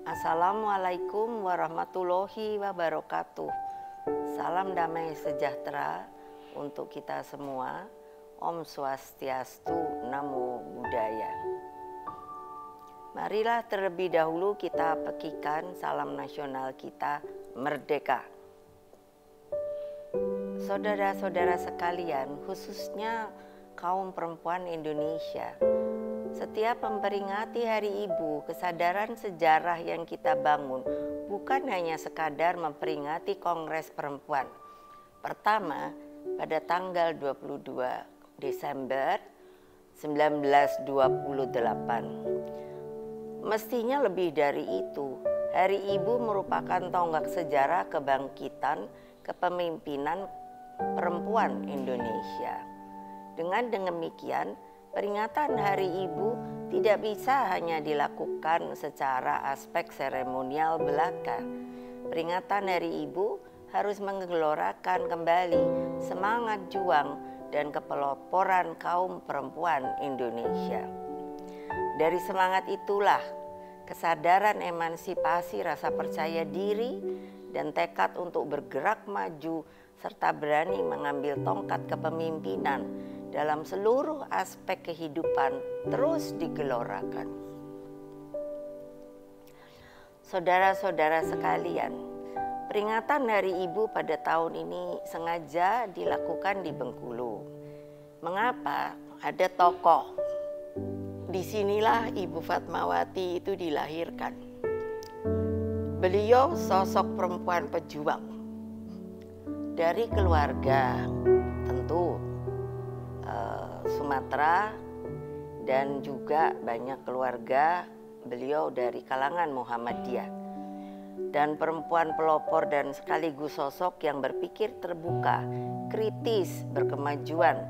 Assalamualaikum warahmatullahi wabarakatuh. Salam damai sejahtera untuk kita semua. Om Swastiastu, Namo Buddhaya. Marilah terlebih dahulu kita pekikan salam nasional kita, merdeka. Saudara-saudara sekalian, khususnya kaum perempuan Indonesia, setiap memperingati Hari Ibu, kesadaran sejarah yang kita bangun bukan hanya sekadar memperingati Kongres Perempuan. Pertama, pada tanggal 22 Desember 1928. Mestinya lebih dari itu. Hari Ibu merupakan tonggak sejarah kebangkitan kepemimpinan perempuan Indonesia. Dengan demikian, peringatan Hari Ibu tidak bisa hanya dilakukan secara aspek seremonial belaka. Peringatan Hari Ibu harus menggelorakan kembali semangat juang dan kepeloporan kaum perempuan Indonesia. Dari semangat itulah kesadaran emansipasi, rasa percaya diri, dan tekad untuk bergerak maju serta berani mengambil tongkat kepemimpinan dalam seluruh aspek kehidupan terus digelorakan. Saudara-saudara sekalian, peringatan Hari Ibu pada tahun ini sengaja dilakukan di Bengkulu. Mengapa? Ada tokoh. Disinilah Ibu Fatmawati itu dilahirkan. Beliau sosok perempuan pejuang. Dari keluarga tentu Sumatera, dan juga banyak keluarga beliau dari kalangan Muhammadiyah, dan perempuan pelopor dan sekaligus sosok yang berpikir terbuka, kritis, berkemajuan,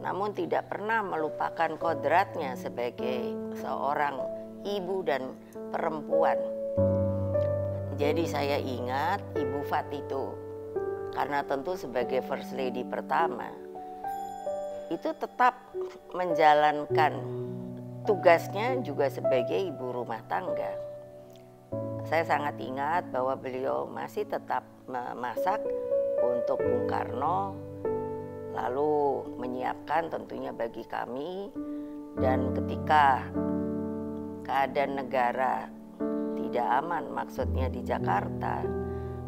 namun tidak pernah melupakan kodratnya sebagai seorang ibu dan perempuan. Jadi saya ingat Ibu Fat itu, karena tentu sebagai First Lady pertama, itu tetap menjalankan tugasnya juga sebagai ibu rumah tangga. Saya sangat ingat bahwa beliau masih tetap memasak untuk Bung Karno, lalu menyiapkan tentunya bagi kami. Dan ketika keadaan negara tidak aman, maksudnya di Jakarta,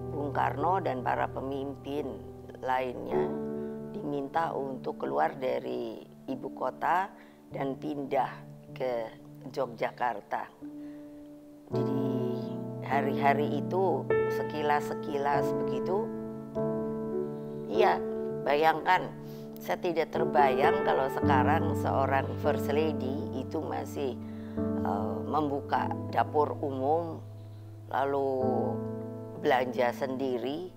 Bung Karno dan para pemimpin lainnya diminta untuk keluar dari ibu kota dan pindah ke Yogyakarta. Jadi hari-hari itu sekilas begitu. Iya, bayangkan, saya tidak terbayang kalau sekarang seorang First Lady itu masih membuka dapur umum, lalu belanja sendiri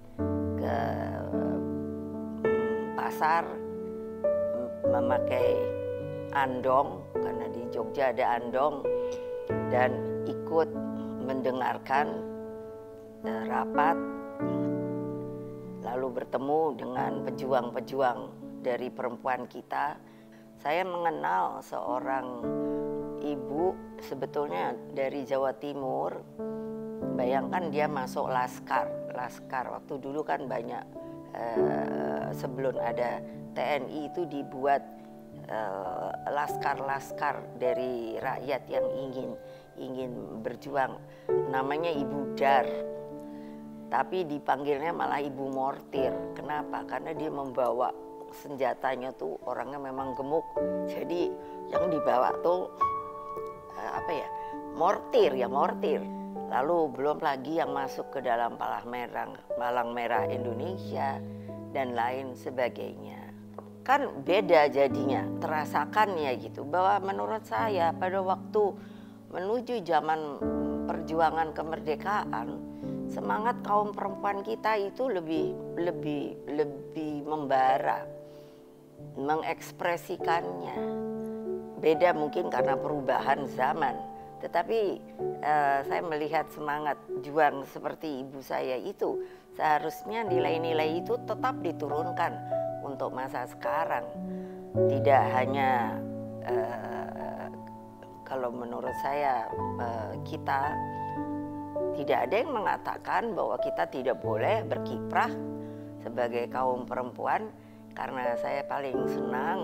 ke pasar, memakai andong karena di Jogja ada andong, dan ikut mendengarkan rapat, lalu bertemu dengan pejuang-pejuang dari perempuan kita. Saya mengenal seorang ibu sebetulnya dari Jawa Timur. Bayangkan dia masuk laskar waktu dulu kan banyak. Sebelum ada TNI itu dibuat laskar-laskar dari rakyat yang ingin berjuang, namanya Ibu Dar, tapi dipanggilnya malah Ibu Mortir. Kenapa? Karena dia membawa senjatanya tuh orangnya memang gemuk, jadi yang dibawa tuh mortir. Lalu belum lagi yang masuk ke dalam Palang Merah Indonesia dan lain sebagainya. Kan beda jadinya, terasakannya gitu. Bahwa menurut saya pada waktu menuju zaman perjuangan kemerdekaan, semangat kaum perempuan kita itu lebih membara, mengekspresikannya. Beda mungkin karena perubahan zaman. Tetapi saya melihat semangat juang seperti ibu saya itu, seharusnya nilai-nilai itu tetap diturunkan untuk masa sekarang. Tidak hanya kalau menurut saya kita Tidak ada yang mengatakan bahwa kita tidak boleh berkiprah sebagai kaum perempuan, karena saya paling senang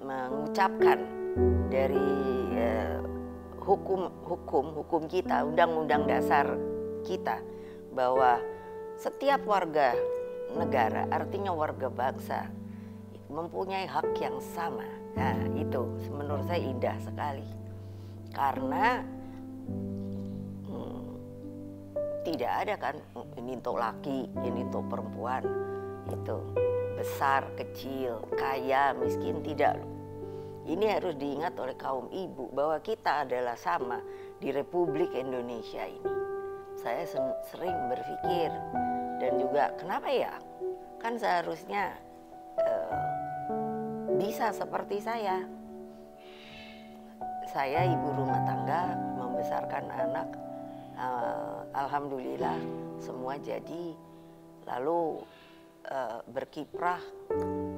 mengucapkan dari hukum kita, undang-undang dasar kita, bahwa setiap warga negara, artinya warga bangsa, mempunyai hak yang sama. Nah, itu menurut saya indah sekali. Karena tidak ada kan ini untuk laki, ini untuk perempuan, itu besar, kecil, kaya, miskin, tidak. Ini harus diingat oleh kaum ibu bahwa kita adalah sama di Republik Indonesia ini. Saya sering berpikir, dan juga kenapa ya, kan seharusnya bisa seperti saya. Saya ibu rumah tangga, membesarkan anak, alhamdulillah semua jadi. Lalu berkiprah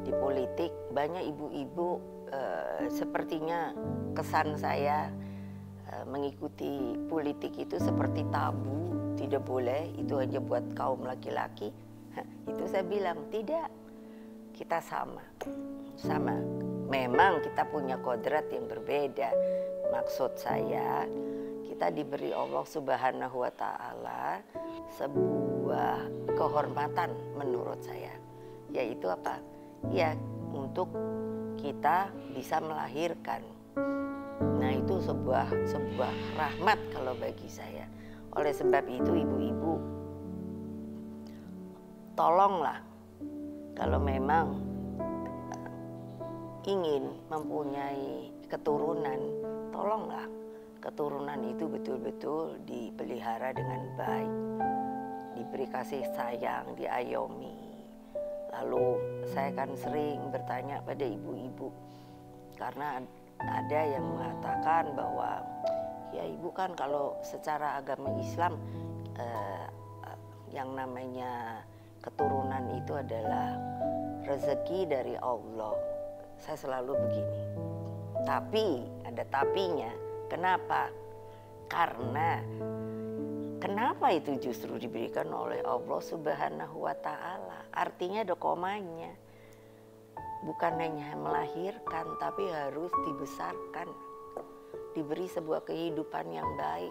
di politik, banyak ibu-ibu sepertinya kesan saya mengikuti politik itu seperti tabu, tidak boleh, itu hanya buat kaum laki-laki. Itu saya bilang tidak, kita sama. Memang kita punya kodrat yang berbeda. Maksud saya, kita diberi Allah Subhanahu wa Ta'ala sebuah kehormatan menurut saya, yaitu apa? Ya, untuk kita bisa melahirkan. Nah, itu sebuah rahmat kalau bagi saya. Oleh sebab itu, ibu-ibu, tolonglah kalau memang ingin mempunyai keturunan, tolonglah keturunan itu betul-betul dipelihara dengan baik, diberi kasih sayang, diayomi. Lalu saya kan sering bertanya pada ibu-ibu, karena ada yang mengatakan bahwa ya ibu kan kalau secara agama Islam yang namanya keturunan itu adalah rezeki dari Allah. Saya selalu begini, tapi ada tapinya. Kenapa? Karena kenapa itu justru diberikan oleh Allah Subhanahu wa Ta'ala? Artinya ada komanya. Bukan hanya melahirkan, tapi harus dibesarkan, diberi sebuah kehidupan yang baik,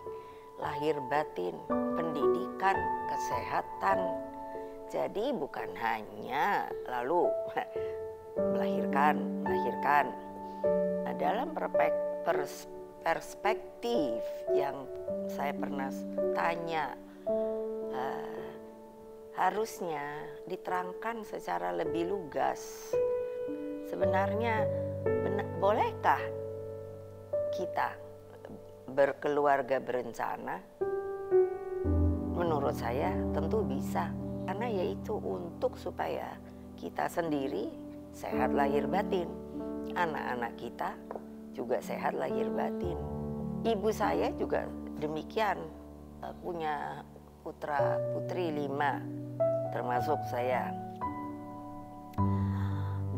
lahir batin, pendidikan, kesehatan. Jadi bukan hanya lalu melahirkan. Nah, dalam perspektif yang saya pernah tanya, harusnya diterangkan secara lebih lugas. Sebenarnya bolehkah kita berkeluarga berencana? Menurut saya tentu bisa, karena yaitu untuk supaya kita sendiri sehat lahir batin, anak-anak kita juga sehat lahir batin. Ibu saya juga demikian, punya putra putri 5 termasuk saya.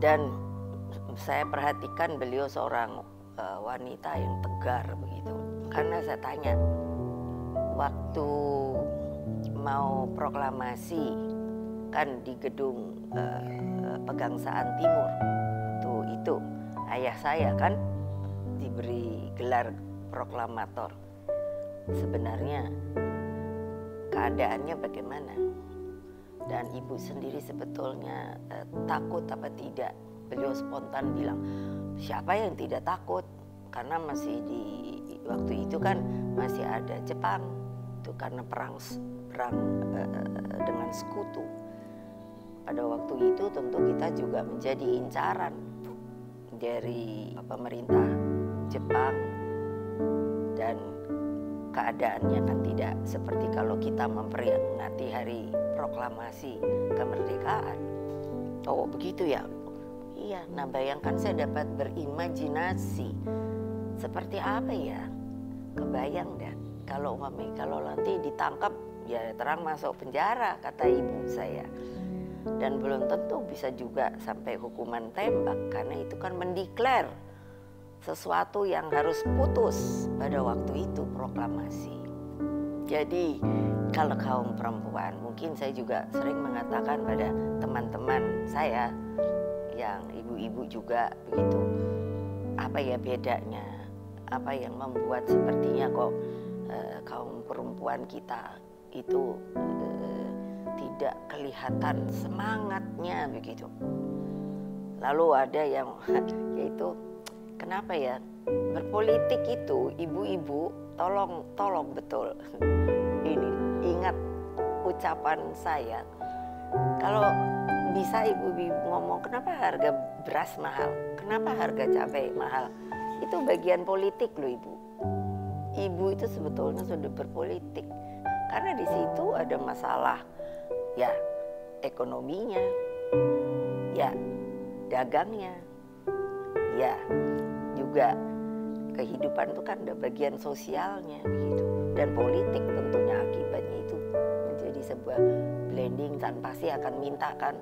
Dan saya perhatikan beliau seorang wanita yang tegar begitu. Karena saya tanya, waktu mau proklamasi kan di gedung Pegangsaan Timur itu ayah saya kan diberi gelar proklamator. Sebenarnya keadaannya bagaimana? Dan ibu sendiri sebetulnya takut apa tidak? Beliau spontan bilang, siapa yang tidak takut? Karena masih di waktu itu kan masih ada Jepang, itu karena perang dengan sekutu. Pada waktu itu tentu kita juga menjadi incaran dari pemerintah Jepang, dan keadaannya kan tidak seperti kalau kita memperingati hari proklamasi kemerdekaan. Oh begitu ya? Iya, nah bayangkan saya dapat berimajinasi seperti apa ya? Kebayang dan kalau nanti ditangkap ya terang masuk penjara, kata ibu saya. Dan belum tentu bisa juga sampai hukuman tembak, karena itu kan mendeklar sesuatu yang harus putus pada waktu itu proklamasi. Jadi kalau kaum perempuan, mungkin saya juga sering mengatakan pada teman-teman saya yang ibu-ibu juga begitu, apa ya bedanya, apa yang membuat sepertinya kok kaum perempuan kita itu tidak kelihatan semangatnya begitu. Lalu ada yang yaitu kenapa ya berpolitik itu ibu-ibu tolong betul ini ingat ucapan saya, kalau bisa ibu-ibu ngomong kenapa harga beras mahal, kenapa harga cabai mahal, itu bagian politik loh ibu. Ibu itu sebetulnya sudah berpolitik karena di situ ada masalah ya ekonominya, ya dagangnya, ya juga kehidupan itu kan ada bagian sosialnya begitu, dan politik tentunya akibatnya itu menjadi sebuah blending dan pasti akan mintakan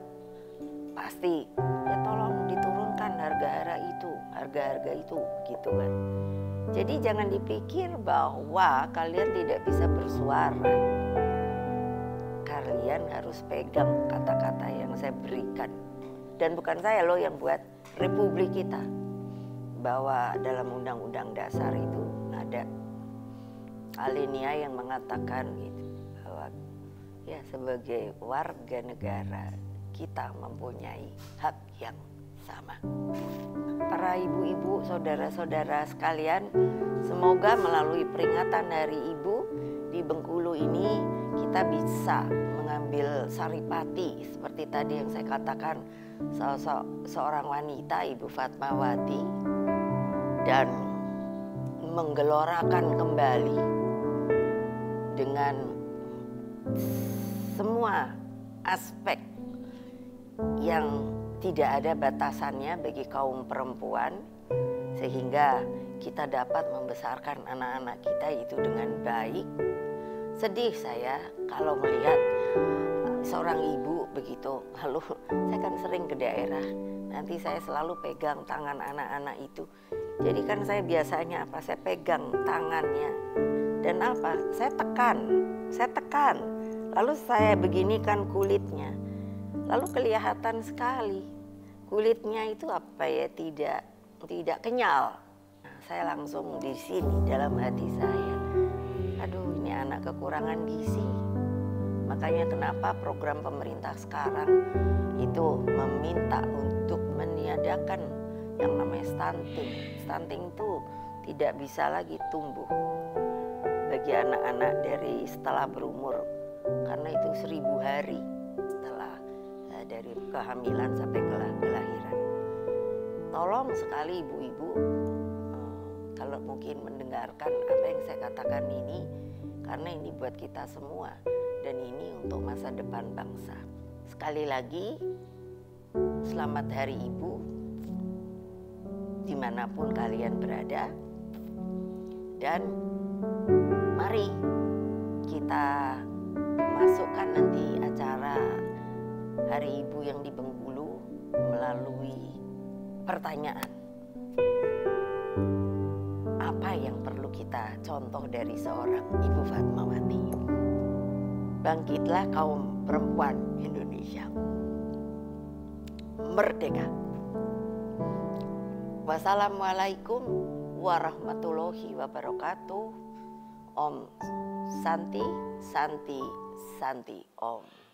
pasti ya tolong diturunkan harga-harga itu gitu kan. Jadi jangan dipikir bahwa kalian tidak bisa bersuara. Kalian harus pegang kata-kata yang saya berikan. Dan bukan saya loh yang buat, Republik kita. Bahwa dalam Undang-Undang Dasar itu ada alinea yang mengatakan gitu, bahwa ya sebagai warga negara kita mempunyai hak yang sama. Para ibu-ibu, saudara-saudara sekalian, semoga melalui peringatan Hari Ibu di Bengkulu ini kita bisa mengambil saripati seperti tadi yang saya katakan, seorang wanita, Ibu Fatmawati, dan menggelorakan kembali dengan semua aspek yang tidak ada batasannya bagi kaum perempuan, sehingga kita dapat membesarkan anak-anak kita itu dengan baik. Sedih saya kalau melihat seorang ibu begitu, lalu saya kan sering ke daerah, nanti saya selalu pegang tangan anak-anak itu. Jadi kan saya biasanya apa, saya pegang tangannya dan apa, saya tekan, lalu saya beginikan kulitnya. Lalu kelihatan sekali kulitnya itu apa ya, tidak kenyal. Nah, saya langsung di sini dalam hati saya, aduh ini anak kekurangan gizi. Makanya kenapa program pemerintah sekarang itu meminta untuk meniadakan yang namanya stunting. Stunting itu tidak bisa lagi tumbuh bagi anak-anak dari setelah berumur, karena itu 1000 hari setelah dari kehamilan sampai kelahiran. Tolong sekali ibu-ibu, kalau mungkin mendengarkan apa yang saya katakan ini, karena ini buat kita semua dan ini untuk masa depan bangsa. Sekali lagi, selamat Hari Ibu dimanapun kalian berada, dan mari kita masukkan nanti acara Hari Ibu yang di Bengkulu melalui pertanyaan. Apa yang perlu kita contoh dari seorang Ibu Fatmawati? Bangkitlah kaum perempuan Indonesia. Merdeka. Wassalamualaikum warahmatullahi wabarakatuh. Om Santi, Santi, Santi Om.